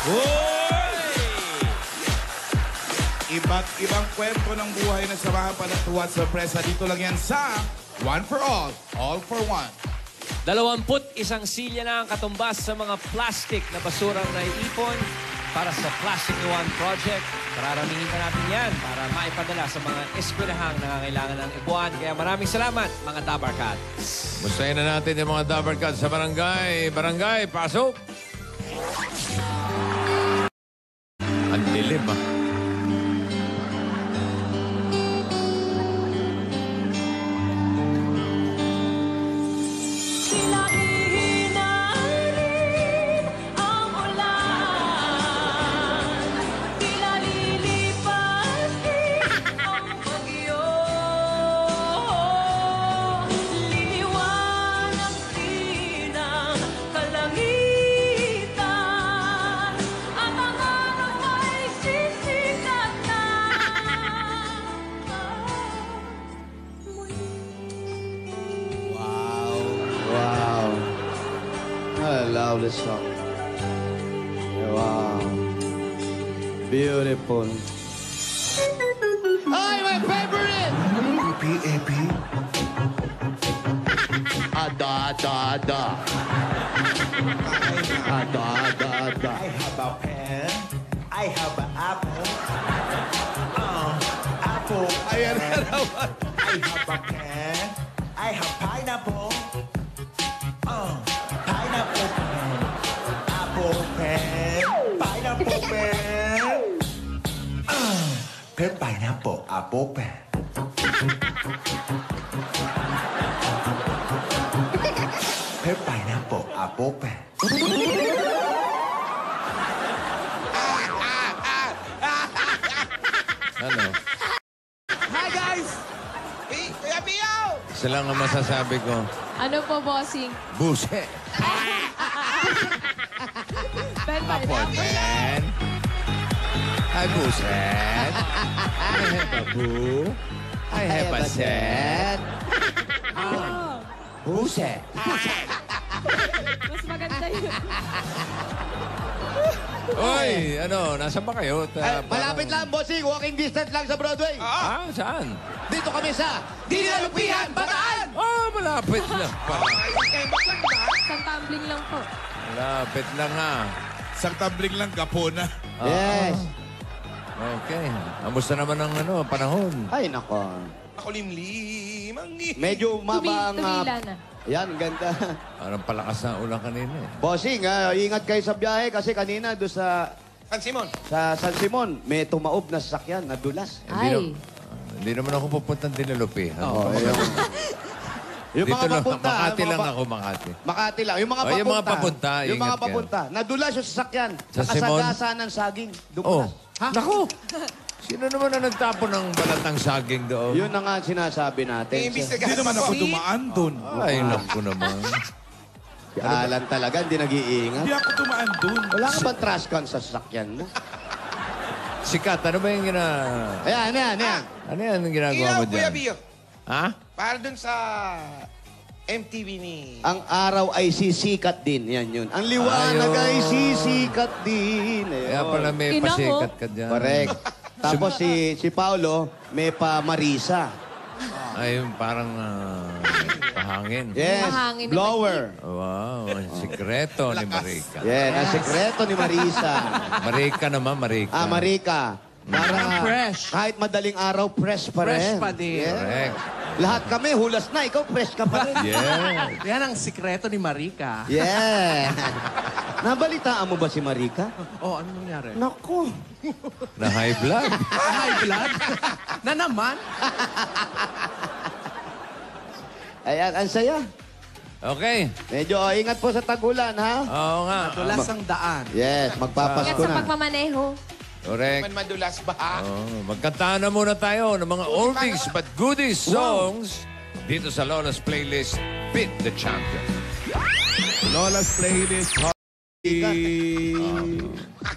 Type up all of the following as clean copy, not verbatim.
Hoy! Iba't ibang kwento ng buhay na samahan pa ng tuwa at sorpresa. Dito lang yan sa One for All for One. 21 silya na ang katumbas sa mga plastic na basurang naiipon para sa Plastic One Project. Pararamihin pa natin yan para maipadala sa mga eskwelahang nangangailangan ng ibuan. Kaya maraming salamat, mga Dabarkads. Mustahin na natin yung mga Dabarkads sa barangay. Barangay, pasok! Ang dilim, ah. I love this song. Wow. Beautiful. Ay, my favorite! AP. Ada. Ada. I have a pen. I have an apple. Apple. Ayan na naman. I have a pen. I have pineapple. Pineapple pen. Apple pen. Pineapple pen. Pen pineapple. Apple pen. Pen pineapple. Apple pen. Ano? Hi, guys! Hey, Kuya Pio! Isa lang ang masasabi ko. Ano po, bossing? Buse. Ben Apple man. Hi, Buset. I have a boo. I have a set. Buset. Mas maganda yun. Oy, ano, nasaan ba kayo? Malapit lang, bossing. Walking distance lang sa Broadway. Ah, saan? Dito kami sa Dinalupihan, Bataan! Oh, malapit lang pala. Isang tumbling lang po. Malapit lang ha. Isang tabling lang, gapona. Yes. Okay. Kamusta naman ang panahon? Ay, nako. Makulimlim ang Medyo mabang... Tumila na. Yan, ganda. Parang palakas na ulan kanina eh. Bossing, ingat kayo sa biyahe kasi kanina doon sa San Simon. San Simon, may tumaob na sasakyan, nadulas. Ay. Hindi naman ako pupuntang Dinalupi. Oh, yung Dito mga lang, papunta. Makati yung lang mga ako, Makati. Makati lang. Yung mga Oh, papunta. yung mga papunta, Yung mga ingat ka. papunta. Nadulas yung sasakyan. Sa Simon? Nakasagasa ng saging. Oh, Dumulas. Ha? naku! Sino naman na nagtapon ng balatang saging doon? Yun na nga sinasabi natin. Hindi naman ako dumaan doon. Ay, naku naman. Si Alan talaga, hindi nag-iingat. Hindi ako dumaan doon. Wala ka bang trash can sa sasakyan mo? Sikat, ano ba yung Ayan. Ano yan ang ginagawa mo Kuya dyan? Bio, Ha? para dun sa MTV ni... Ang araw ay sisikat din. Yan yun. Ang liwanag Ayun. ay sisikat din. Ayun. Kaya pala may Ina mo. pasikat ka dyan. Correct. Tapos si Paolo, may pa Marisa. Ay, parang pahangin. Yes, Mahangin na blower. Wow, ang sikreto ni Marika. Yes, ang sekreto ni Marisa. Marika naman, Marika. Marika. Para fresh. kahit madaling araw, fresh pa rin. Fresh pa din. Yes. Correct. Lahat kami, hulas na. Ikaw, fresh ka pa rin. Yeah. Yan ang sikreto ni Marika. Yeah. Nabalitaan mo ba si Marika? Oh, ano nangyari? Naku. Na high blood. High blood? Na naman? Ayan, ang saya. Okay. Medyo ingat po sa tagulan, ha? Oo nga. Tulas ang daan. Yes, Ingat magpapasko sa na. pagmamaneho. Correct. Man madulas ba? Oh, magkantahan na muna tayo ng mga oldies but goodies songs dito sa Lola's Playlist, Beat the Champion. Lola's Playlist.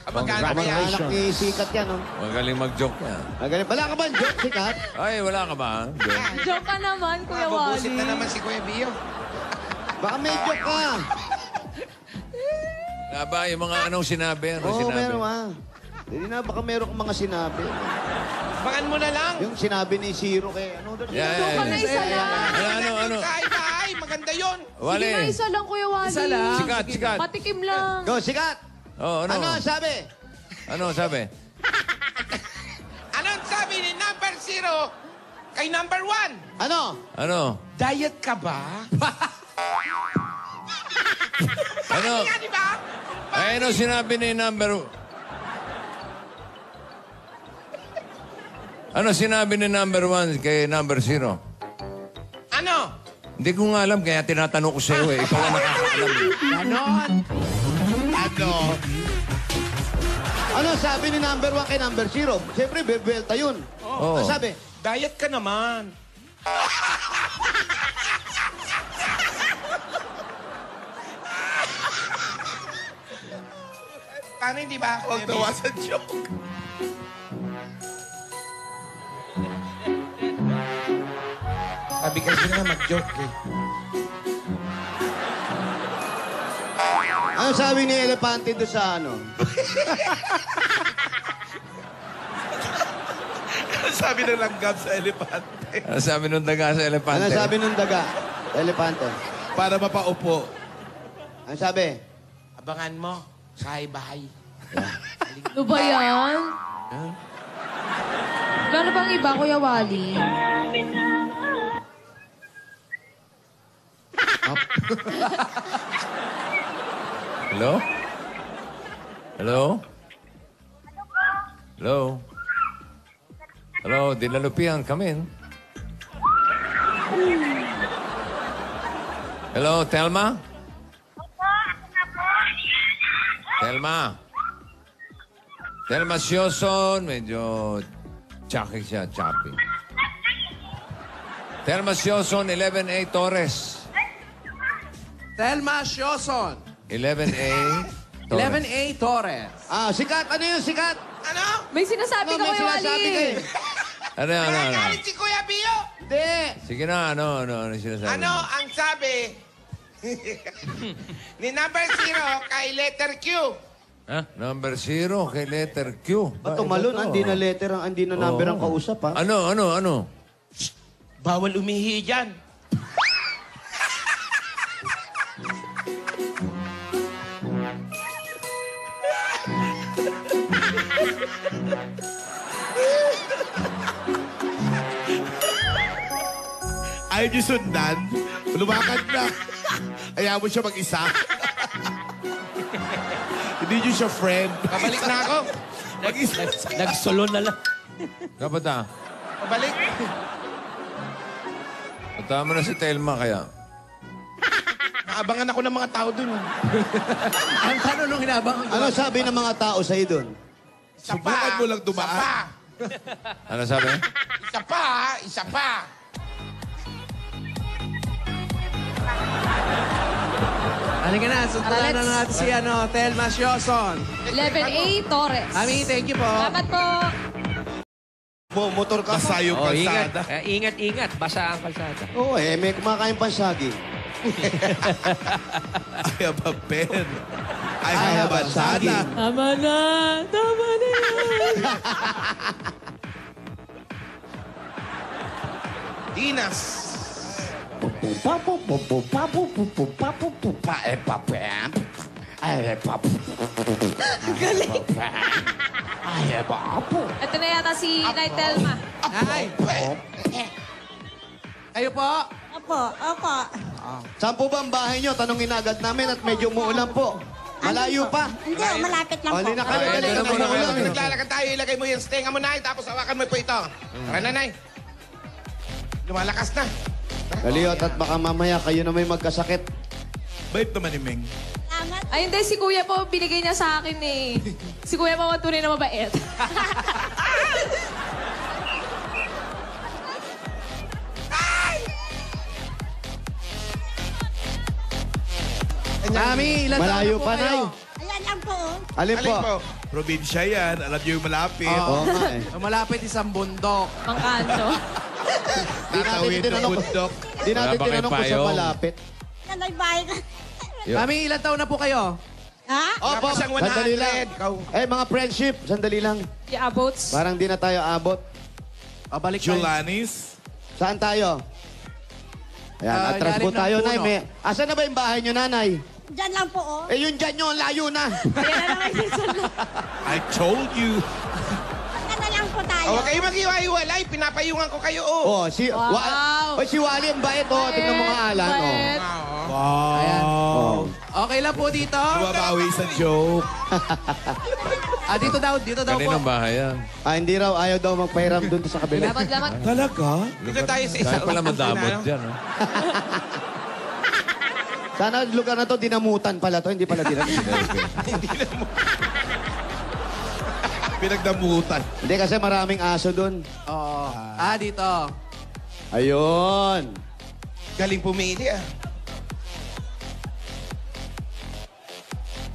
Magkano Mga yan? anak ni Sikat yan, oh. Magaling mag-joke yan. Magaling. Wala ka ba joke, Sikat? Ay, wala ka ba? Joke. Joke ka naman, Kuya Mabubusit Wally. na naman si Kuya Bio. Baka may joke ka. Aba, yung mga anong sinabi? Anong Oo, sinabi? meron Hindi na, baka meron kang mga sinabi. Abangan mo na lang. Yung sinabi ni Zero kay ano doon. Doon ka na isa lang. Ano? Kaibahay, maganda yun. Sige na, isa lang, Kuya Wally. Isa lang. Sikat. Patikim lang. Go, sikat! Oh, ano? Ano ang sabi? Ano sabi? Anong sabi ni number 0 kay number 1? Ano? Ano? Diet ka ba? Ano? Nga, di ba? Ay, ano sinabi ni number... Ano sinabi ni number 1 kay number 0? Ano? Hindi ko nga alam, kaya tinatanong ko sa'yo eh. Ikaw ang nakakaalam. Ganon. Ano? Ano sabi ni number 1 kay number 0? Siyempre, bebelta yun. Oo. Ano sabi? Diet ka naman. Paano hindi ba? Huwag tawa sa joke. Sabi kasi nga mag-joke eh. Ano sabi ni Elepante doon sa ano? Ano sabi ng langgam sa elepante? Ano sabi nung daga sa elepante? Ano sabi nung daga? Elepante. Para mapaupo. Ano sabi? Abangan mo. Kaibahay. Ano ba yan? Gano'n bang iba, Kuya Wally? Hello? Hello? Hello? Hello, Dinalupian, come in. Hello, Telma? Telma? Telma Sioson, medyo choppy siya, choppy. Telma Sioson, 11A Torres. Thelma Sioson. 11A Torres. 11A Torres. Ah, sikat! Ano yun, sikat? Ano? May sinasabi ka, Ano, may Kuya Wally. sinasabi ka eh. Ano? Nagagalit si Kuya Bio. Hindi! Sige na, ano sinasabi? Ano ang sabi ni number 0 kay letter Q? Ha? Number 0 kay letter Q. Ba't Ba, tumalon? iba to? Hindi na letter, hindi na number ang Oo. kausap, ha? Ano? Bawal umihi dyan. Ayaw niyo sundan. Lumakad na. Ayaw mo siya mag-isa. Hindi niyo siya friend. Pabalik na ako. Mag-isa. Nagsolo na lang. Kapata, Pabalik. patama na si Telma kaya. Naabangan ako ng mga tao dun. Ang tanong nung hinabang Ano sabi ng mga tao sa'yo doon? Isa Subukan mo lang dumaan. Isa pa. Ano sabi? Isa pa. Isa pa. Halika na, sundan na natin si Thelma Sioson. 11A Torres. Ami, thank you po. Salamat po. Motor ka Basa pa? yung Oh, ingat. kalsada. Ingat. Basa ang kalsada. Oo, may kumakain pang saging. I have a pen. I have a sana. Tama na. Tama na yan. Dinas. Ito na yata si Nay Telma. Ay. Kayo po. Saan po ba ang bahay nyo? Tanongin agad namin at medyo umuulan po. Malayo pa. Hindi, malapit lang po. Halina kayo, Ay, halina doon kayo. muna kayo. Umuulan. Naglalakad tayo, ilagay mo yung stenga mo, Nay, tapos hawakan mo po ito. Tara, Nanay. Lumalakas na. Kaliot at baka mamaya kayo na may magkasakit. Bait naman ni Meng. Salamat. Ay, hindi. Si Kuya po, binigay niya sa akin eh. Si Kuya po, tunay na mabait. Ami, ilan taon Malayo na po pa, kayo? Nay. Ayan lang po. Alin po? Alin po? Probinsya yan. Alam niyo yung malapit. Oo nga eh. Malapit isang bundok. Mangkanto. Di natin Tatawid ng tinanong bundok. Di natin Wala ba tinanong kayong kung saan payong? malapit. Nanay bahay ka. Yo. Ami, ilan taon na po kayo? Ha? Opo, Tapos ang 100. sandali lang. Ikaw. Mga friendship, sandali lang. Yeah, boats. Parang di na tayo abot. Pabalik tayo. Julanis. Saan tayo? Ayan, atras po ilalim ng tayo, puno. Nay. Asan na ba yung bahay nyo, Nanay? Diyan lang po, oh. Eh, yun dyan nyo, layo na. I told you. Baka na lang po tayo. Huwag kayo mag-iwa-iwalay. Pinapayungan ko kayo, oh. Si Wow. si Wally, ang bait, oh. Tingnan mo nga, Alan, oh. Bait. Oh. Okay lang po dito. Bumabawi sa joke. Dito daw po. Kaninong bahay yan? Hindi raw, ayaw daw magpahiram dun sa kabila. Lamag-lamag. Talaga? Dito tayo sa isa. Kaya pala madamot dyan. Oh. Sana lugar na to, dinamutan pala to, hindi pala dinamutan. Pinagdamutan. Hindi kasi maraming aso dun. Oo. Dito. Ayun. Galing pumili, ah.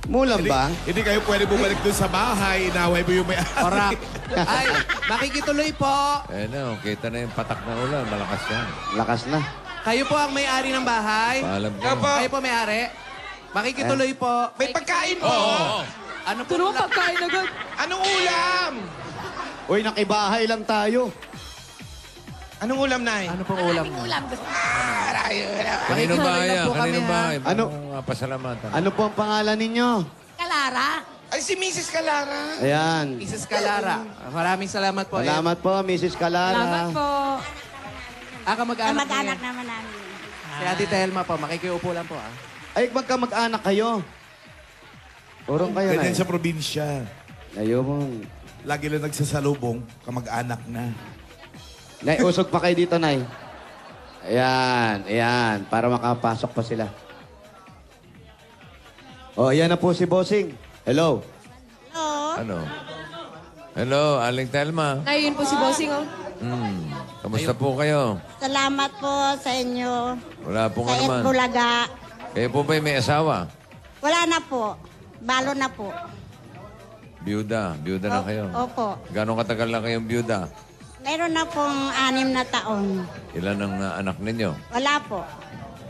Mulam ba? Hindi kayo pwede bumalik dun sa bahay. Inaway mo yung may Orak. Ay, makikituloy po. Eh no, kita na yung patak ng ulan. Malakas yan. Lakas na. Kayo po ang may-ari ng bahay. Paalam Ikaw ko. po. Kayo po may-ari. Makikituloy po. May pagkain po. Ano po? Turo pagkain agad. Anong ulam? Uy, nakibahay lang tayo. Anong ulam, Nay? Ano pong ulam mo? Kaninong bahay yan? po kami, Kaninong ha? bahay? Ano? Pasalamatan. Ano po ang pangalan ninyo? Kalara. Ay, si Mrs. Kalara. Ayan. Mrs. Calara. Maraming salamat po. Salamat po, Mrs. Salamat Calara. po. Kamag-anak Kamag-anak niyo. naman namin. Si Ate Telma po. Makikiupo lang po. Ay, magkamag-anak kayo. Urong kayo, Ganyan Nay. sa probinsya. Ayun. Lagi lang nagsasalubong, kamag-anak na. Nay, usog pa kayo dito, Nay. Ayan, ayan. Para makapasok pa sila. Ayan na po si Bossing. Hello. Oo. Ano? Hello, Aling Telma. Ngayon po si Bossing, oh. Kamusta po kayo? Salamat po sa inyo. Wala pong Sa ano man. Bulaga. Kayo po ba may asawa? Wala na po. Balo na po. Byuda. Byuda na kayo. Opo. Gano'ng katagal na kayong byuda? Meron na pong 6 na taon. Ilan ang anak ninyo? Wala po.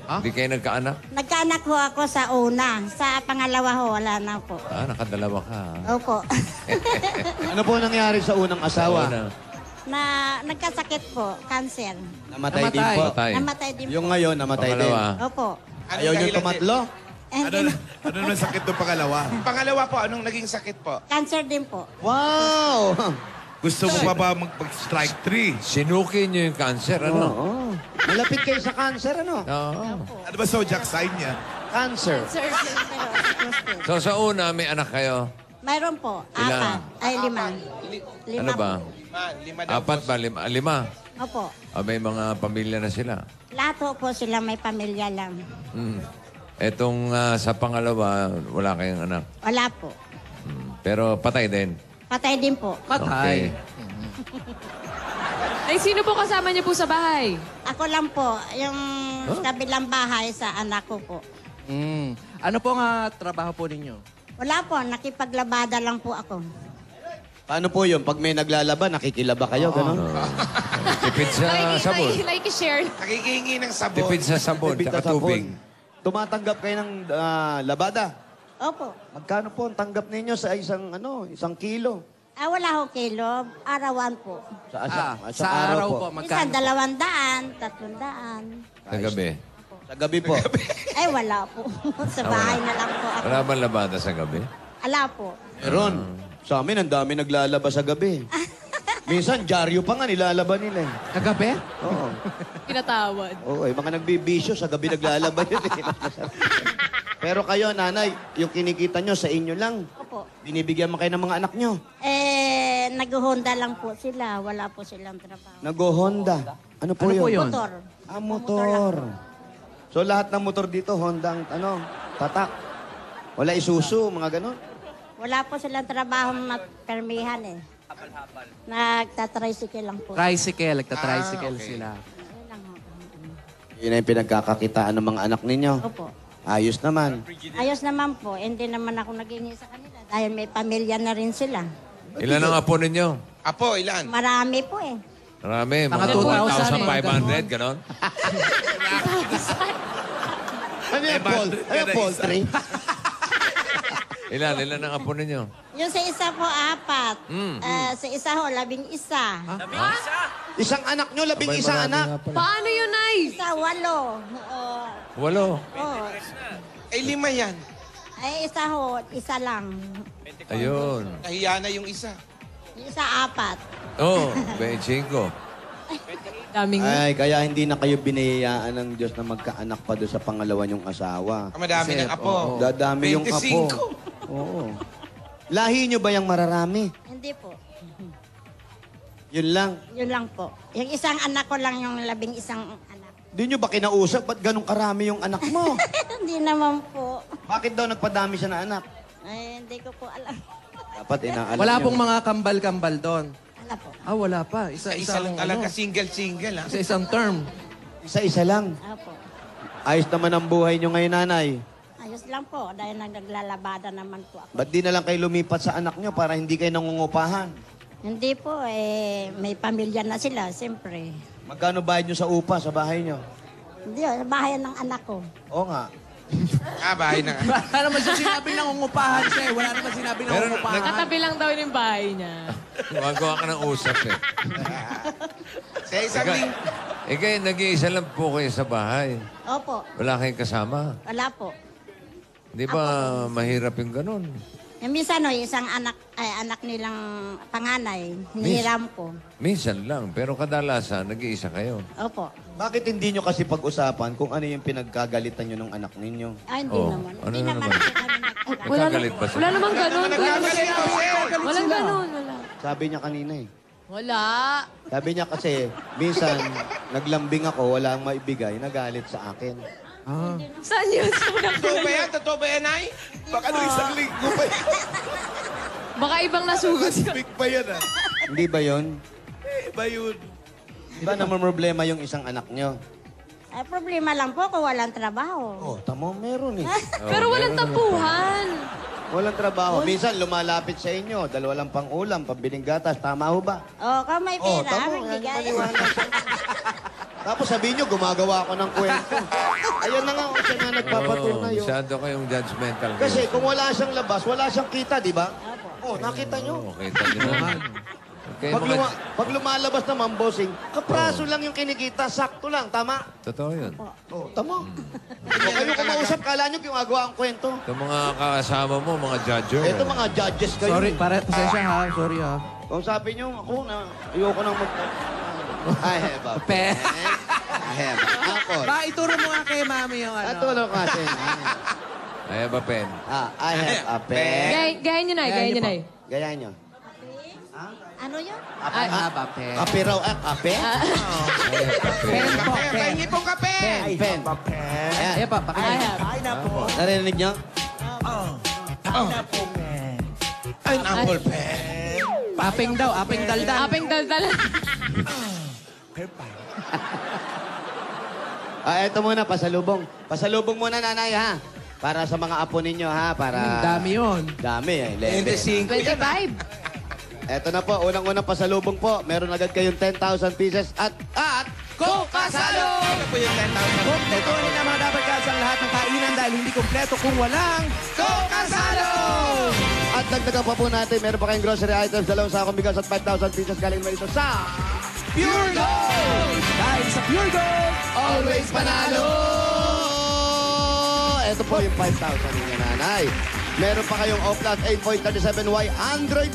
Hindi kayo nagkaanak? Nagkaanak ho ako sa una. Sa pangalawa ho, wala na po. Nakadalawa ka. Opo. Ano po nangyari sa unang asawa? Una. Nagkasakit po. Cancer. Namatay din po. Patay. Namatay din Yung po. ngayon, namatay din. Pangalawa. Opo. Ayaw nyo tumatlo? Ano na sakit ng pangalawa? Pangalawa po, anong naging sakit po? Cancer din po. Wow! Gusto mo pa ba mag-strike 3? Sinuki niyo yung cancer, ano? Oo. Malapit kayo sa cancer, ano? Oo. Ano ba zodiac sign niya? Cancer. Sir, pero sa prostate. So sa una, may anak kayo. Mayroon po. Ilan? 4. Ay, 5. Ano ba? Lima daw. Apat ba? Lima? Opo. May mga pamilya na sila. Lahat po sila may pamilya lang. Etong sa pangalawa, wala kayong anak. Wala po. Pero patay din. Patay din po. Patay. Ay, sino po kasama niyo po sa bahay? Ako lang po. Yung kabilang bahay sa anak ko po. Ano po nga trabaho po ninyo? Wala po. Nakipaglabada lang po ako. Paano po yun? Pag may naglalaba, nakikilaba kayo, gano'n? Tipid sa sabon. Like share. Nakikihingi ng sabon. Tipid sa sabon, Tipid tsaka sa sabon. tubig. Tumatanggap kayo ng labada. Opo. Magkano po ang tanggap ninyo sa isang kilo? Wala ho kilo. Arawan po. Sa araw po. Minsan Magkano? 200, 300. Sa gabi. Sa gabi po. Ay, wala po. sa bahay na lang po ako. Wala ba labada sa gabi? Wala po. Meron. Sa amin, ang dami naglalaba sa gabi. Minsan, dyaryo pa nga nilalaba nila. Kagabi? Oo. Pinatawad. Oo, mga nagbibisyo sa gabi naglalaba yun. Pero kayo, nanay, yung kinikita nyo sa inyo lang. Opo. Binibigyan mo kayo ng mga anak nyo. Nag-Honda lang po sila. Wala po silang trabaho. Nag-Honda. Ano po Ano yun? po yun? Motor. Motor. So lahat ng motor dito, Honda, tatak. Wala Isuzu, mga ganon. Wala po silang trabaho permihan eh. Nagtatricycle lang po. Tricycle. Nagta-tricycle sila. Ayun lang ho. Yun ang pinagkakakitaan ng mga anak ninyo. Opo. Ayos naman. Ayos naman po. Hindi naman ako naging sa kanila dahil may pamilya na rin sila. Ilan ang apo ninyo? Apo, ilan? Marami po eh. Marami. Mga Mga 2,000, 1,500, ganon? Ano yan, Paul? Ano yan, poultry? Ilan ang apo ninyo? Yung sa isa po, 4. Mm. Sa isa ho, 11. Isang anak nyo, labing Abay, isa marami anak. nga pala. Paano yun, Nay? Isa, 8. 8. Ay, 5 yan. Ay, isa ho, isa lang. Ayun. Nahiya na yung isa. Yung isa, 4. Oh, 25. Daming... Ay, kaya hindi na kayo binayaan ng Diyos na magkaanak pa doon sa pangalawa niyong asawa. Madami ng apo. Dadami yung apo. 25. Oo. Lahi niyo ba yung mararami? Hindi po. Yun lang. Yun lang po. Yung isang anak ko lang yung 11 anak. Di niyo ba kinausap? Ba't ganun karami yung anak mo? Hindi naman po. Bakit daw nagpadami siya na anak? Ay, hindi ko po alam. Dapat inaalam Wala niyo. pong mga kambal-kambal doon. Wala po. Ah, wala pa. Isa lang talaga, single-single, ha? Isa-isang term. Isa-isa lang. Opo. Ayos naman ang buhay niyo ngayon, nanay. Ayos lang po. Dahil naglalabada naman po ako. Ba't di na lang kayo lumipat sa anak niyo para hindi kayo nangungupahan? Hindi po, may pamilya na sila, siyempre. Magkano bayad niyo sa upa sa bahay niyo? Hindi, sa bahay ng anak ko. Oo nga. Bahay na nga. Wala naman siya sinabing nangungupahan siya eh. Wala naman sinabing Pero nangungupahan. Katabi lang daw yung bahay niya. Gumagawa ka ng usap eh. Sa isang linggo. Eh kayo, nag-iisa lang po kayo sa bahay. Opo, Wala kayong kasama. wala po. Di ba mahirap yung ganun? Yung minsan, isang anak nilang panganay, hinihiram ko. Minsan lang, pero kadalasan, nag-iisa kayo. Opo. Bakit hindi nyo kasi pag-usapan kung ano yung pinagkagalitan nyo ng anak ninyo? Ay, hindi Oh, naman. ano Hindi naman. naman? kami Nagkagalit ba Wala sila? namang ganun. Walang ganun. Wala. Sabi niya kanina eh. Wala. Sabi niya kasi, minsan, naglambing ako, wala ang maibigay, nagalit sa akin. Saan yun? Totoo ba yan? Totoo ba yan, Ay? Baka nung isang linggo pa yan. Baka ibang nasugot yun. Big pa yan, ha? Hindi ba yun? Iba yun. Di ba naman problema yung isang anak nyo? Ay, problema lang po kung walang trabaho. Oh, tamo, meron eh. Pero walang tampuhan. Walang trabaho. Minsan, lumalapit sa inyo, dalawa lang pang ulam, pambiling gatas. Tama ho ba? Oh, kung may Oh, pera, tamo. Yan yung magbigay. paliwanag. Tapos sabihin nyo, gumagawa ako ng kwento. Ayan na nga, siya na nagpapatunay. Oh. Masyado kayong judgmental. Kasi kung wala siyang labas, wala siyang kita, di ba? Oh, nakita nyo. Oo, kita nyo naman. Okay, Pag lumalabas naman, bossing, kapraso lang yung kinikita, sakto lang, tama? Totoo yun. Oh, tama. O kayo kumausap, kala nyo gumagawa ang kwento. Ito mga kasama mo, mga judger. Ito mga judges kayo. Sorry, pasensya ha. Sorry ha. Kung sabi nyo, ako na, ayoko nang mag... I have a pen. I have an apple. Ba, ituro mo nga kay mami yung ano. Atulong kasi. I have a pen. I have a pen. Gayahin nyo, Nay. Gayahin nyo, Nay. Gayahin nyo. Ano yun? I have a pen. Kape raw. Kape? I have a pen. Kape, pahingi pong kape. Pen. Ayan. Eh pa, I have. Pineapple. Narinig nyo? Pineapple pen. Ay, ang apple pen. Aping daw, aping daldan. Apeng daldal. Eto muna, pasalubong. Pasalubong muna, nanay, ha? Para sa mga apo ninyo, ha? Para... Dami yun. Dami, eh. Lebe. 25 yan, ha? 25. Eto na po, unang-unang pasalubong po. Meron agad kayong 10,000 pieces at Kokasalo! Ano po yung 10,000? Kompleto rin naman dapat kasi ang lahat ng kainan dahil hindi kompleto kung walang Kokasalo! At dagdagan pa po natin, meron pa kayong grocery items, 2 sakong bigas at 5,000 pieces galing naman ito sa... Pure Gold! Dahil sa Pure Gold, always panalo! Ito po yung 5,000 ninyo, nanay. Meron pa kayong Oplas 8.37Y Android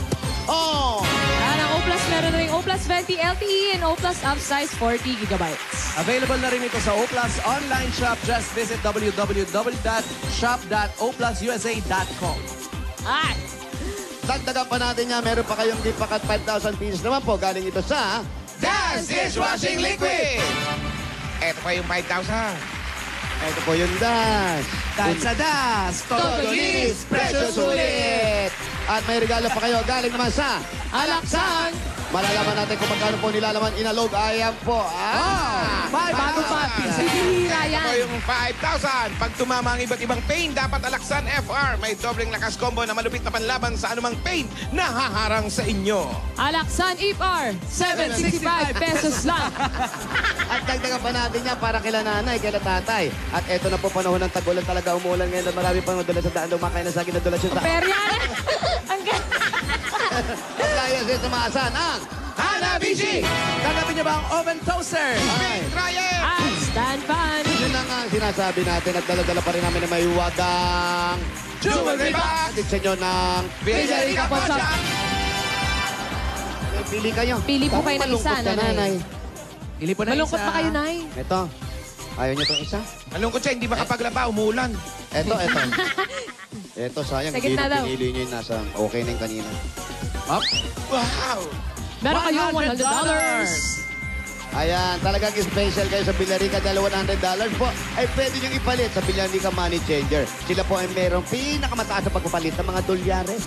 phone. Yan, ang O+, meron na rin O+, 20 LTE and O+, upsize 40 gigabytes. Available na rin ito sa Oplas online shop. Just visit www.shop.oplususa.com. At, Dagdagan pa natin yan, meron pa kayong gift pack at 5,000 pieces naman po. Galing ito sa... Das Dishwashing Liquid! Ito pa yung 5,000. Ito po yung dash. Dahil sa Das, Todo linis, presyo Presyo sulit! At may regalo pa kayo galing naman sa... Alaksan Malalaman natin kung magkano po nilalaman inalog. Ayan po. May bago pa. Bibihira yan. Ito yung 5,000. Pag tumama ang iba't ibang pain, dapat alaksan FR. May dobleng lakas combo na malupit na panlaban sa anumang pain na haharang sa inyo. Alaksan IPR, 765 pesos lang. At dagdagan pa natin yan para kila nanay, kila tatay. At eto na po panahon ng tag-ulan talaga umuulan ngayon. Marami pang madalas sa daan. Dumakay na sa akin na dulas yung daan. Pero yan. Ang ganda. Kaya siya tumaasan ang Hanabishi! Tanggapin niyo ba ang oven toaster? Big Trial! At stand fan. Yun na nga ang sinasabi natin at dala-dala pa rin namin na may huwagang Jewelry Box! atin sa inyo ng Villarica Pocha! Pili kayo. Pili po kayo ng Malungkot isa, ka, nanay. Ili po na Malungkot isa. pa kayo, Nay. Ito. Ayaw niyo itong isa? Malungkot siya, hindi makapaglaba, umuulan. Ito. Ito, sayang. Sa Hindi gitna daw. pinili niyo yung nasa okay na yung kanina. Wow! Meron kayo $100. Ayan, talagang special kayo sa Villarica dahil $100 po ay pwede nyo ipalit sa Villarica Money Changer. Sila po ay merong pinakamataas sa pagpapalit ng mga dolyares.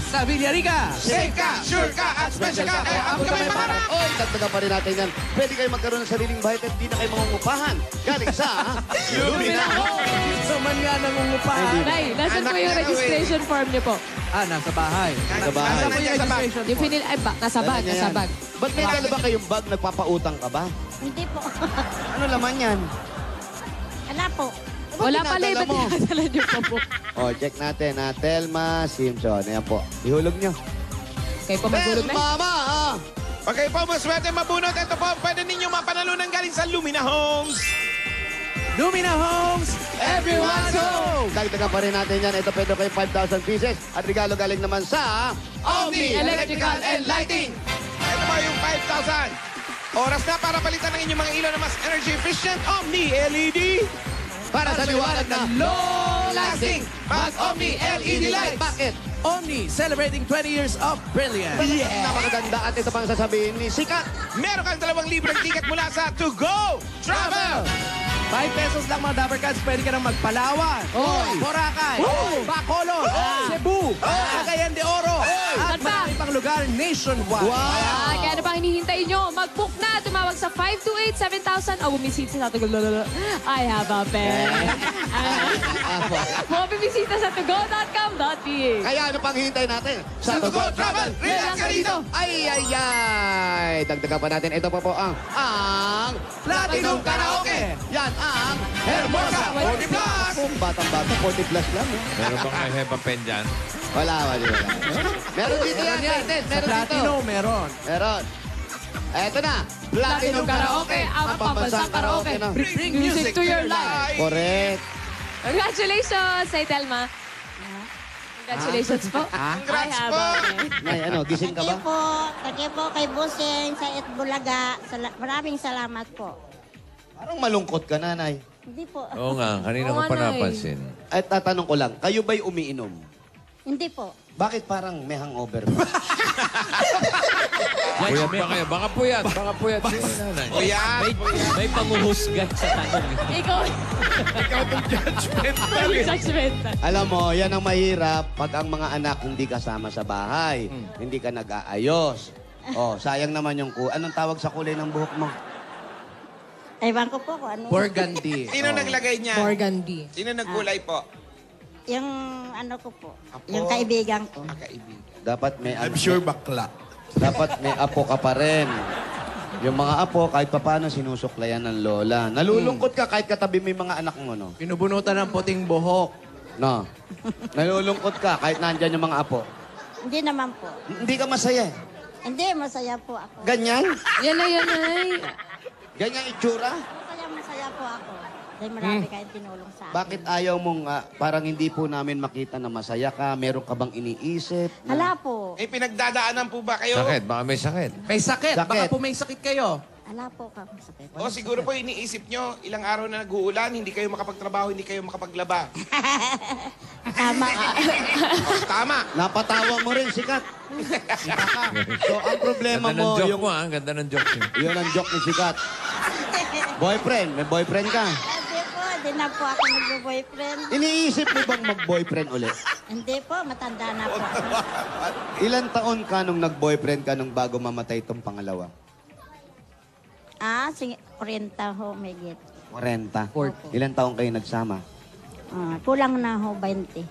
Sa Villarica. Safe ka, sure ka, at special ka, kaya ako ka may pangarap! Oy, dagdagan pa rin natin yan. Pwede kayo magkaroon ng sariling bahay at hindi na kayo mangungupahan. Galing sa Lumina So man nga nangungupahan. Nay, nasan Anak po yung niya raw, registration form niyo po? Nasa bahay. Nasa bahay. Nasa po yung registration Yung form? pinil... Ay, nasa bag, Dala niya nasa yan. bag. Ba't may dala ba kayong bag? Nagpapautang ka ba? Hindi po. Ano laman yan? Wala po. Wala pala, dinadala iba't mo? dinadala niyo pa po. Check natin. Telma Simpson. Ayan po. Ihulog nyo. Kayo po magulog na. Mama! Pag kayo po maswerte mabunot, ito po, pwede ninyo mapanalunan galing sa Lumina Homes. Lumina Homes, everyone's home! Dagdagan pa rin natin yan. Ito pwede kayo 5,000 pieces. At regalo galing naman sa... Omni Electrical and Lighting. Ito po yung 5,000. Oras na para palitan ng inyong mga ilaw na mas energy efficient. Omni LED. Para sa liwanag na Long lasting. Mag-Omni LED lights. Bakit? Omni, celebrating 20 years of brilliance. Napakaganda at ito pang sasabihin ni Sikat. Meron kang 2 libreng ticket mula sa To Go Travel. 5 pesos lang mga Dapper Cats, pwede ka nang magpalawan. Boracay, Bacolod, Cebu, Cagayan de Oro, at marami pang lugar nationwide. Ah, kaya ano pang hinihintay nyo? Mag-book na! Tumawag sa 528-7000 o bumisita sa I have a pen. Bumisita sa togo.com.ph. Kaya ano pang hintay natin? Sa To Go Travel. Relax ka rito. Ay! Dagdagan pa natin. Ito pa po ang Platinum Karaoke! Yan ang Hermosa 40 Plus. Kung batang-bata, 40 plus lang. Meron bang I have a pen dyan? Wala. Meron dito yan. Sa Meron dito. Platinum, meron. Meron. Eto na. Platinum Karaoke, ang pambansang karaoke. na. Bring music to your life. Correct. Congratulations, say Telma. Congratulations po. Congrats I have po. a pen. Nay, gising ka Thank you ba? po. Thank you po kay Busing sa Itbulaga. Maraming salamat po. Parang malungkot ka, nanay. Hindi po. Oo nga, kanina Oo ko nga, pa Nay. napansin. At tatanong ko lang, kayo ba'y umiinom? Hindi po. Bakit parang may hangover ba? Puyat pa kayo. Baka puyat si nanay. May panguhusgan sa tanong. Ikaw. Ikaw itong judgmental. Judgmental. Alam mo, yan ang mahirap pag ang mga anak hindi kasama sa bahay. Hindi ka nag-aayos. Sayang naman yung anong tawag sa kulay ng buhok mo? Ewan ko po kung ano. Burgundy. Sino naglagay niya? Burgundy. Sino nagkulay po? Yung ano ko po. Apo. Yung kaibigan ko. Kaibigan. Dapat may bakla. Dapat may apo ka pa rin. Yung mga apo, kahit papano sinusuklayan ng lola. Nalulungkot ka kahit katabi may mga anak mo, no? Pinubunutan ng puting buhok. No. Nalulungkot ka kahit nandyan yung mga apo. Hindi naman po. Hindi ka masaya. Hindi, masaya po ako. Ganyan? Yan na yan, ay. Ganyan itsura? Masaya po ako. Dahil marami kayong tinulong sa akin. Bakit ayaw mong parang hindi po namin makita na masaya ka? Meron ka bang iniisip? Hala po. May pinagdadaanan po ba kayo? Sakit, baka may sakit. May sakit. Sakit. Baka po may sakit kayo. Hala po ka. Sakit. O siguro po iniisip nyo, ilang araw na nag-uulan, hindi kayo makapagtrabaho, hindi kayo makapaglaba. Tama. Tama. Napatawa mo rin, Sikat. So, ang problema Ganda ng mo, joke yung... mo, ha? Ganda ng joke mo. Yun ang joke ni Sikat. Boyfriend, may boyfriend ka. Hindi po. Hindi na po ako nag-boyfriend. Iniisip mo bang mag-boyfriend ulit? Hindi po, matanda na po. Ilan taon ka nung nag-boyfriend ka nung bago mamatay itong pangalawa? 40 ho, may git. 40. Ilan taon kayo nagsama? Kulang na ho, 20.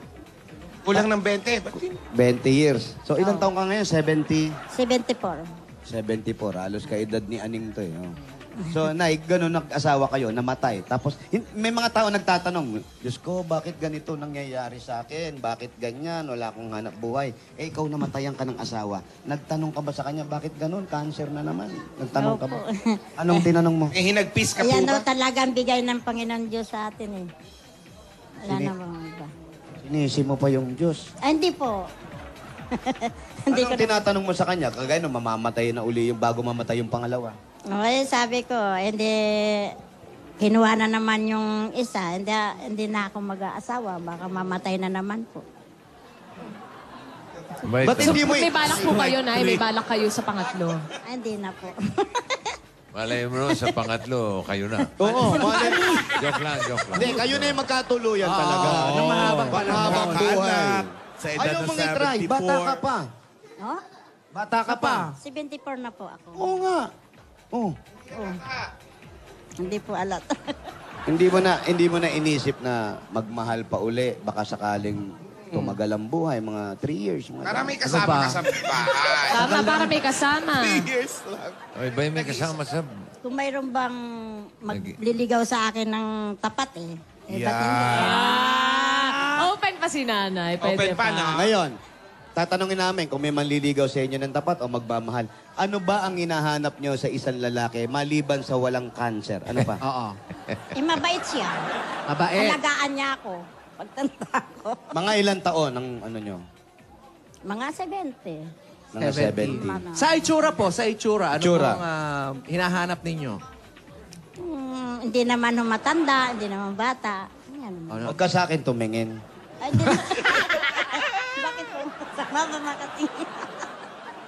Kulang ng 20. Ba't 20 years. So, ilang taon ka ngayon? 70? 74. 74. Halos kaedad ni Aning to eh. Oh. So, Nay, ganun nag-asawa kayo, namatay. Tapos, may mga tao nagtatanong, Diyos ko, bakit ganito nangyayari sa akin? Bakit ganyan? Wala akong hanap buhay. Eh, ikaw namatayan ka ng asawa. Nagtanong ka ba sa kanya, bakit ganun? Cancer na naman. Nagtanong ka ba? Anong tinanong mo? Eh, hinagpis ka po Ayan ba? daw talagang bigay ng Panginoon Diyos sa atin eh. Wala Sini- na mga iba. Sinisi mo pa yung Diyos. Hindi po. Hindi ko Anong tinatanong mo sa kanya? Kagaya nung mamamatay na uli yung bago mamatay yung pangalawa. Okay, sabi ko, hindi, kinuha na naman yung isa, hindi na ako mag-aasawa, baka mamatay na naman po. Ba't hindi mo... May balak po kayo, Nay. May balak kayo sa pangatlo. Hindi na po. Malay mo naman, sa pangatlo, kayo na. Oo, malay. Joke lang, joke lang. Hindi, kayo na yung magkatuluyan talaga. Ng mahabang Mahabang Ka buhay. anak, sa edad Ayaw na mong itry. Bata ka 74. pa. Oh? Bata ka pa. 74 na po ako. Oo nga. Oh. Hindi po alat. Hindi mo na inisip na magmahal pa uli. Baka sakaling tumagal ang buhay. Mga 3 years. Mga Para may Ano kasama ka sa bahay. Tama, para may kasama. 3 years lang. Ay, ba may kasama sa... Kung mayroon bang magliligaw sa akin ng tapat eh. Ba't hindi? Open pa si Nanay. Pwede Open pa na. Ngayon, tatanungin namin kung may manliligaw sa inyo ng tapat o magmamahal. Ano ba ang hinahanap nyo sa isang lalaki maliban sa walang cancer? Ano pa? Oo. Mabait siya. Mabait. Alagaan niya ako. Pagtanda ko. Mga ilang taon ang ano nyo? Mga 70. Mga 70. Sa itsura po, sa itsura, ano Itsura. pong hinahanap ninyo? Hindi naman matanda, hindi naman bata. Yan. Huwag ka sa akin tumingin. Ay, hindi na- Bakit po? Sama ba makatingin?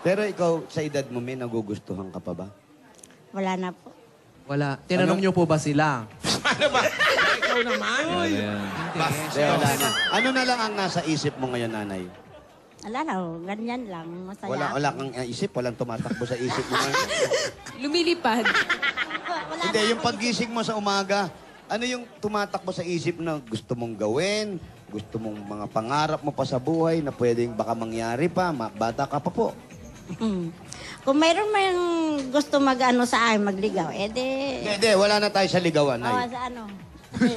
Pero ikaw, sa edad mo, may nagugustuhan ka pa ba? Wala na po. Wala. Tinanong niyo po ba sila? Ano ba? Ikaw naman. Hindi, wala na. Ano na lang ang nasa isip mo ngayon, nanay? Wala na, ganyan lang. Masaya. Wala kang isip, walang tumatakbo sa isip mo ngayon. Lumilipad. Wala Hindi, na yung ako. paggising mo sa umaga, ano yung tumatakbo sa isip na gusto mong gawin, gusto mong mga pangarap mo pa sa buhay na pwedeng baka mangyari pa, bata ka pa po. Kung mayroon man gusto mag-ano sa akin, magligaw, edi... Hindi, wala na tayo sa ligawan, Oo, nay. sa ano?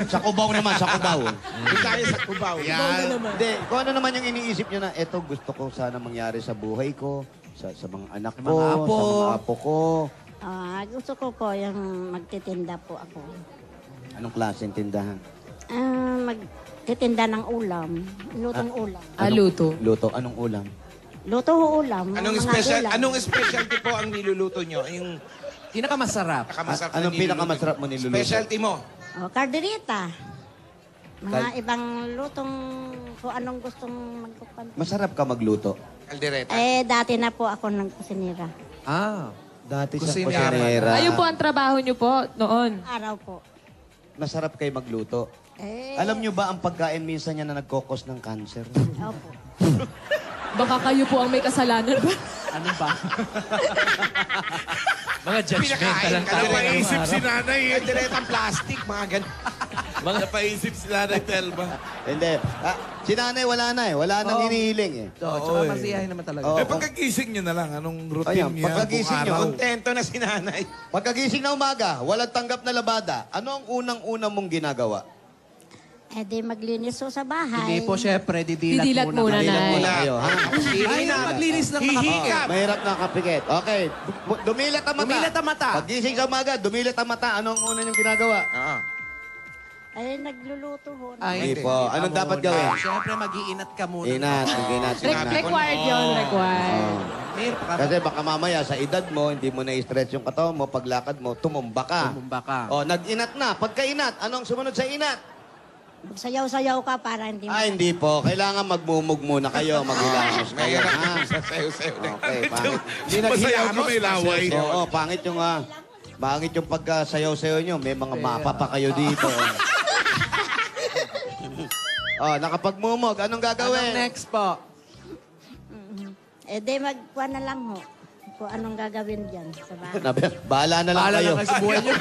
Sa Cubao naman, sa Cubao. Hindi tayo sa Cubao. Hindi, kung ano naman yung iniisip nyo na, eto gusto ko sana mangyari sa buhay ko, sa mga anak ko, Mga apo. sa mga apo ko. Gusto ko po yung magtitinda po ako. Anong klaseng tindahan? Magtitinda ng ulam. Lutong ulam. Luto. Luto, anong ulam? Luto ho ulam. Anong mga special ulam. anong specialty po ang niluluto nyo? Yung Pinakamasarap. pinakamasarap na Anong niluluto pinakamasarap mo nyo? niluluto? Specialty mo? Karderita. Mga ibang lutong kung anong gustong magkupan. Masarap ka magluto. Caldereta. Dati na po ako ng kusinira. Dati sa Kusinera. kusinera. Ayun po ang trabaho niyo po noon. Araw po. Masarap kayo magluto. Alam nyo ba ang pagkain minsan niya na nagkokos ng cancer? Opo. Baka kayo po ang may kasalanan ba? Ano ba? Mga judgmental ang tao. Napaisip si Nanay. Caldereta plastic, mga ganun. Napaisip si Nanay Telma. Hindi. Si nanay wala na eh. Wala nang hinihiling eh. Tsaka masiyahin naman talaga. Oo. Pagkagising niyo na lang, anong routine Ayan, niya? pagkagising buong niyo, araw? Kontento na si nanay. Pagkagising na umaga, walang tanggap na labada. Ano ang unang-unang mong ginagawa? Di maglinis ho sa bahay. Hindi po, syempre, didilat Didilat muna, Didilat Nay. muna. Kayo, ha? Ay, maglinis ng makapikit. Mahirap na kapikit. Okay. Dumilat ang mata. Dumilat ang mata. Paggising sa umaga, dumilat ang mata. Ano ang una niyong ginagawa? Nagluluto ho. Hindi po. Anong dapat gawin? Syempre, mag-iinat ka muna. Inat. Inat. Required yun, required. Mahirap ka. Kasi baka mamaya sa edad mo, hindi mo na-stretch yung katawan mo, paglakad mo, tumumba ka. Tumumba ka. Nag-inat na. Pagka-inat, anong sumunod sa inat? Magsayaw-sayaw ka para hindi Hindi po. Kailangan magmumug muna kayo. Maghilamos kayo. Mahirap Ha? sa sayo-sayo. Okay, pangit. Hindi naghilamos ka may laway. Oo, pangit yung pagkasayaw-sayaw nyo. May mga mapa pa kayo dito. Oh, nakapagmumog. Anong gagawin? Anong next po? Eh, di magkuha na lang ho. Kung anong gagawin dyan sa bahay. Bahala na lang Bahala kayo. na kayo sa buhay niyo.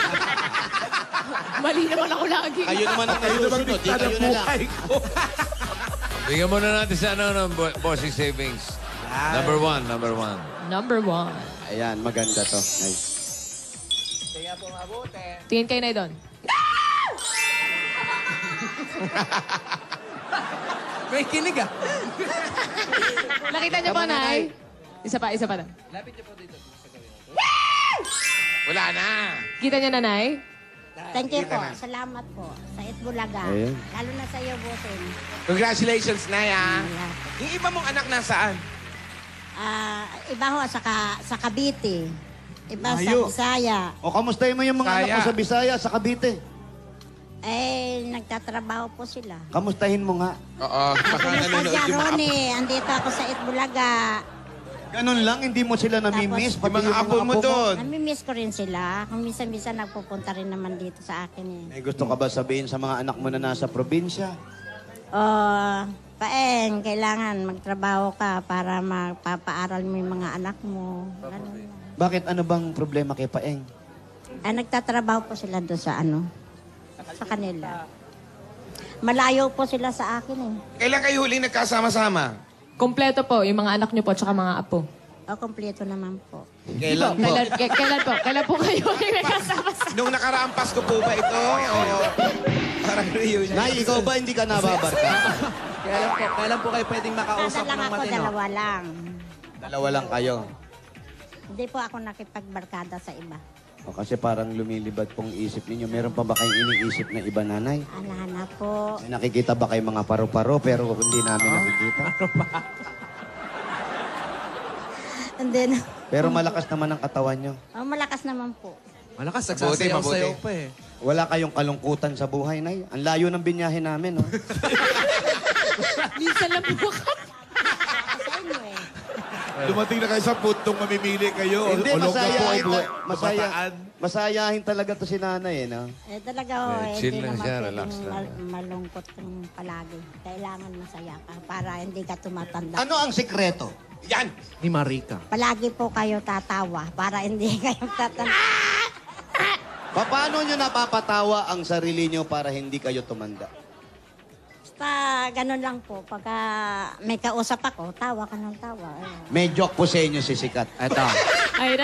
Mali naman ako lagi. Kayo naman ang nasusunod. Di kayo na lang. Bigyan muna natin sa ng bossing savings. Number one. Number 1. Ayan, maganda to. Nice. Tingin kayo na doon. May kinig ah. Nakita niyo ba, Nay? Isa pa na. Wala na. Kita niyo na, Nay? Thank you po. Salamat po. Sa Itbulaga. Ayun. Lalo na sa iyo, Bosin. Congratulations, Naya. Yung iba mong anak nasaan? Iba ho sa Cavite. Iba Layo. sa Bisaya. O, kamustahin mo yung mga anak mo sa Bisaya, sa Cavite? Eh, nagtatrabaho po sila. Kamustahin mo nga. Oo, baka Kumusta nanonood dyan, yung mga Ronnie? Andito ako sa Itbulaga. Ganun lang, hindi mo sila namimiss. Tapos, Pati yung mga apo mo doon. Namimiss ko rin sila. Kung minsan-minsan nagpupunta rin naman dito sa akin eh. May gusto ka ba sabihin sa mga anak mo na nasa probinsya? Paeng, kailangan magtrabaho ka para magpapaaral mo yung mga anak mo. Ganun lang. Bakit ano bang problema kay Paeng? Nagtatrabaho po sila doon sa sa kanila. Malayo po sila sa akin eh. Kailan kayo huling nagkasama-sama? Kompleto po, yung mga anak niyo po, tsaka mga apo. Kompleto naman po. Kailan po? Kailan po kayo nagkasama sa... Nung nakaraang Pasko po ba ito? O parang reunion? Nay, ikaw ba hindi ka nababarka? Kailan po kayo pwedeng makausap Nasa lang ng ako, matino? dalawa lang. Dalawa lang kayo. Hindi po ako nakipagbarkada sa iba. O, kasi parang lumilibad pong isip ninyo. Meron pa ba kayong iniisip na iba, nanay? Alana po. May nakikita ba kayo mga paru-paro pero hindi namin nakikita? And then, Pero malakas naman ang katawan nyo. malakas naman po. Malakas, Mabuti, nagsasayaw-sayaw mabuti. pa eh. Wala kayong kalungkutan sa buhay, nay. Ang layo ng binyahe namin, no? Minsan lang po ka. Sa inyo eh. Dumating na kayo sa puntong mamimili kayo. Hindi, Olog na po ay masaya. Masayahin talaga to si nanay, eh, no? Talaga ho, chill hindi lang naman siya, pwedeng relax lang. malungkot kang palagi. Kailangan masaya ka para hindi ka tumatanda. Ano ang sikreto? Yan! Ni Marika. Palagi po kayo tatawa para hindi kayo tatanda. Paano nyo napapatawa ang sarili nyo para hindi kayo tumanda? Basta ganun lang po. Pagka may kausap ako, tawa ka ng tawa. Ayun. May joke po sa inyo si Sikat. Eto. Ay,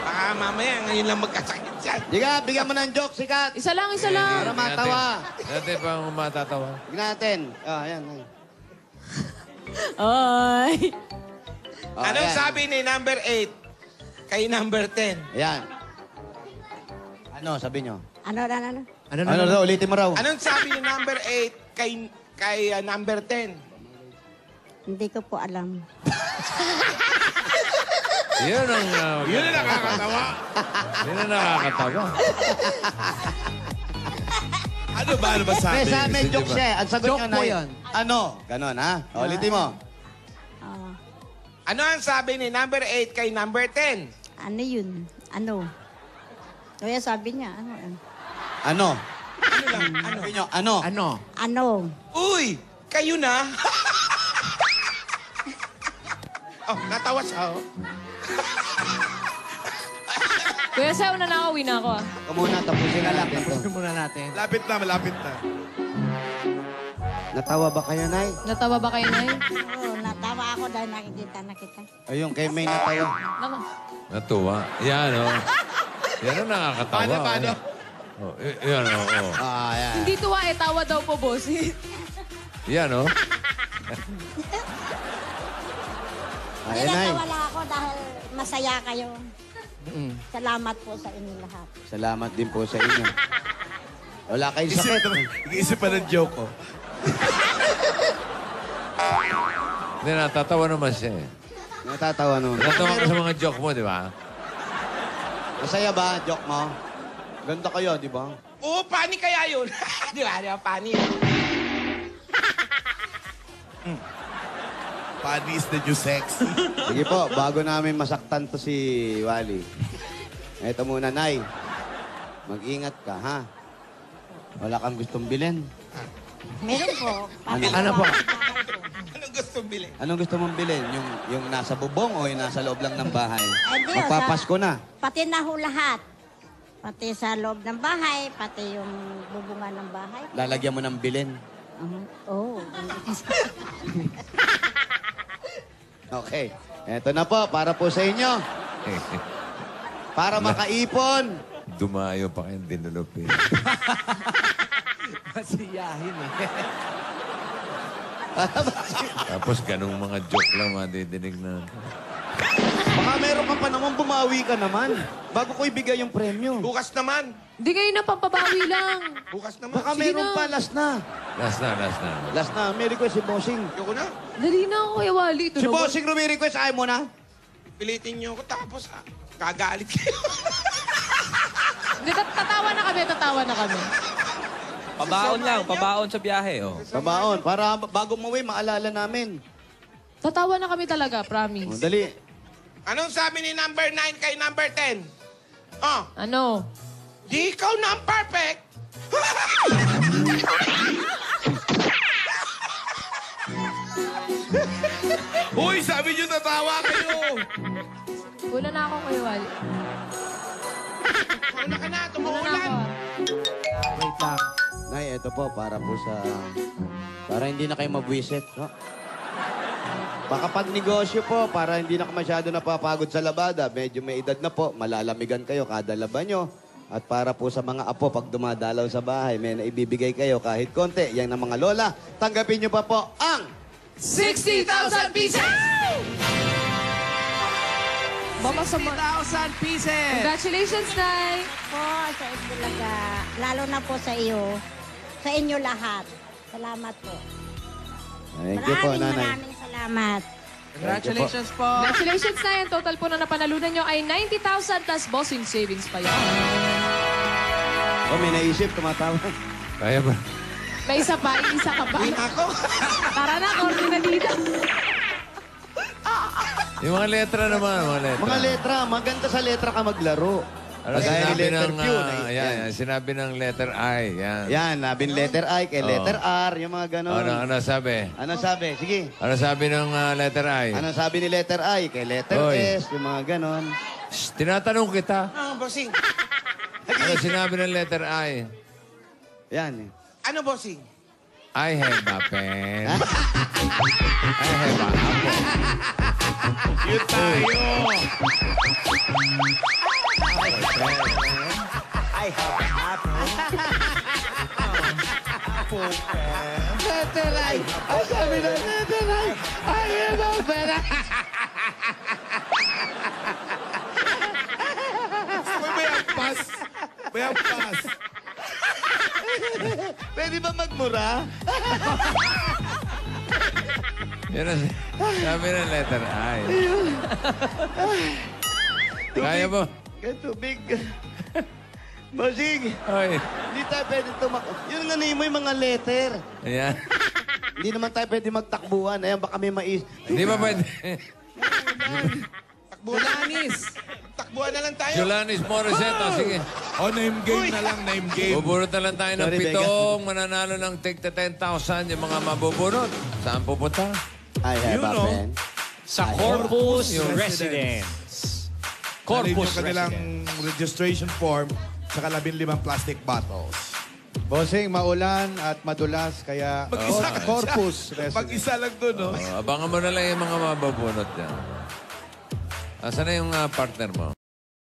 Baka mamaya ngayon lang magkasakit yan. Diga, bigyan mo ng joke, Sikat. isa lang. Para matawa. Dati pa matatawa. Bigyan natin. Ayan. Ay. Anong ayan. sabi ni number 8 kay number 10? Ayan. Ano, sabi nyo? Ano? Ano daw, ulitin mo raw. Anong sabi ni number 8 kay number 10? Hindi ko po alam. Yun ang... Yun ang nakakatawa. Yun ang nakakatawa. Ano ba sabi? May joke siya. Ang sagot Joke nyo po na yun. Ano? Ganon, ha? Ulitin mo. Ano ang sabi ni number 8 kay number 10? Ano yun? Ano? Kaya sabi niya, ano? Ano? Ano lang? Ano? Sabi nyo, ano? Ano? Ano? Uy! Kayo na? Oh, natawa siya. Oh. Kuya Sa, una na ako, uwi na ako. Ito muna, tapusin na natin to. Tapusin muna natin. Malapit na. Natawa ba kayo, Nay? Natawa ba kayo, Nay? Oo, natawa ako dahil nakikita na kita. Ayun, kay May natawa. Naku. Natuwa. Yan, o. Yan ang nakakatawa. Paano? Oh, yan, o. Oh. Ayan. Hindi tuwa eh, tawa daw po, boss. Yan, o. Ayan, Nay. Wala ako dahil masaya kayo. Salamat po sa inyo lahat. Salamat din po sa inyo. Wala kayong sakit. Nag-iisip pa ng joke ko. Hindi, natatawa naman siya eh. Natatawa naman. Natatawa ka sa mga joke mo, di ba? Masaya ba, joke mo? Ganda kayo, di ba? Oo, pani kaya yun. Di ba? Pani. Funny is the new sexy. Sige po, bago namin masaktan to si Wally. Ito muna, Nay. Mag-ingat ka, ha? Wala kang gustong bilhin. Meron po. Ano po? Anong gusto bilhin? Anong gusto mong bilhin? Yung nasa bubong o yung nasa loob lang ng bahay? Hindi, Magpapasko na. Pati na ho lahat. Pati sa loob ng bahay, pati yung bubungan ng bahay. Lalagyan mo ng bilin. Oo. Okay. Eto na po, para po sa inyo. Para makaipon. Dumayo pa kayong dinulupin. Masiyahin eh. Tapos ganung mga joke lang madidinig na. Baka meron ka pa naman, bumawi ka naman. Bago ko ibigay yung premyo. Bukas naman. Hindi kayo na pampabawi lang. Bukas naman. Baka Sige meron na. pa, last na. Last na. Last na, may request si Bossing. Ayoko na. Dali na ako, Kuya Wally. Ito Si na, Bossing rumi-request, ayaw mo na? Pilitin niyo ako tapos kagalit kayo. Hindi, tatawa na kami. Pabaon lang, pabaon sa biyahe. Oh. Pabaon, para bago umuwi, maalala namin. Tatawa na kami talaga, O, promise. dali. Anong sabi ni number 9 kay number 10? Oh, Ano? di ikaw na ang perfect. Uy, sabi niyo natawa kayo. Una na ako, Kuya Wally. Una ka na, Una na tumuulan. ako. Wait lang. Nay, ito po, para po sa... Para hindi na kayo mabwisit, no? Baka pag negosyo po, para hindi na masyado napapagod sa labada, medyo may edad na po, malalamigan kayo kada laban nyo. At para po sa mga apo, pag dumadalaw sa bahay, may naibibigay kayo kahit konti. Yan ng mga lola, tanggapin nyo pa po ang... 60,000 pieces! Baka sa 60,000 pieces! Congratulations, Nay! Po, sa Itbulaga. Lalo na po sa iyo. Sa inyo lahat. Salamat po. Thank you po, nanay. Maraming salamat. Congratulations po! Congratulations, Nay! Ang total po na napanalunan nyo ay 90,000 plus bossing savings pa yan. Oh, may naisip, tumatawa. Kaya ba? May isa pa, isa ka pa. Tara na, korte na dito. Yung mga letra naman, mga letra. Mga letra, maganda sa letra ka maglaro. Ano Kagaya ni sinabi letter ng, Q. yan, sinabi ng letter I, yan. Yan, nabing letter I kay letter R, yung mga ganon. Ano sabi? Ano sabi? Sige. Ano sabi ng letter I? Ano sabi ni letter I kay letter Oy. S, yung mga ganon. Shh, tinatanong kita. Ah, bossing. Ano sinabi ng letter I? Yan. Ano, bossing? I have a pen. I have a apple. Yun tayo. I have an apple. Letter I. Ay, sabi na letter I. I have a pen. May ampas. May ampas. Pwede ba magmura? Yan ang sabi ng letter I. Kaya mo? Ganito, big. Bossing, Oy. hindi tayo pwede Yung ano mo yung mga letter. Ayan. Hindi naman tayo pwede magtakbuhan. Ayan, baka may mais. Hindi ba pwede? Takbuhan na lang tayo. Jolanis Morissette, sige. O, name game na lang, name game. Bubunot na lang tayo ng Sorry, pitong mananalo ng tigta 10,000 yung mga mabubunot. Saan pupunta? I have a pen. Sa Corpus Residence. Corpus Corpus yung kanilang Residence. registration form sa 15 plastic bottles. Bossing, maulan at madulas, kaya Mag-isa ka Corpus siya. Mag-isa lang doon, no? Abangan mo na lang yung mga mabubunot yan. Asan na yung partner mo?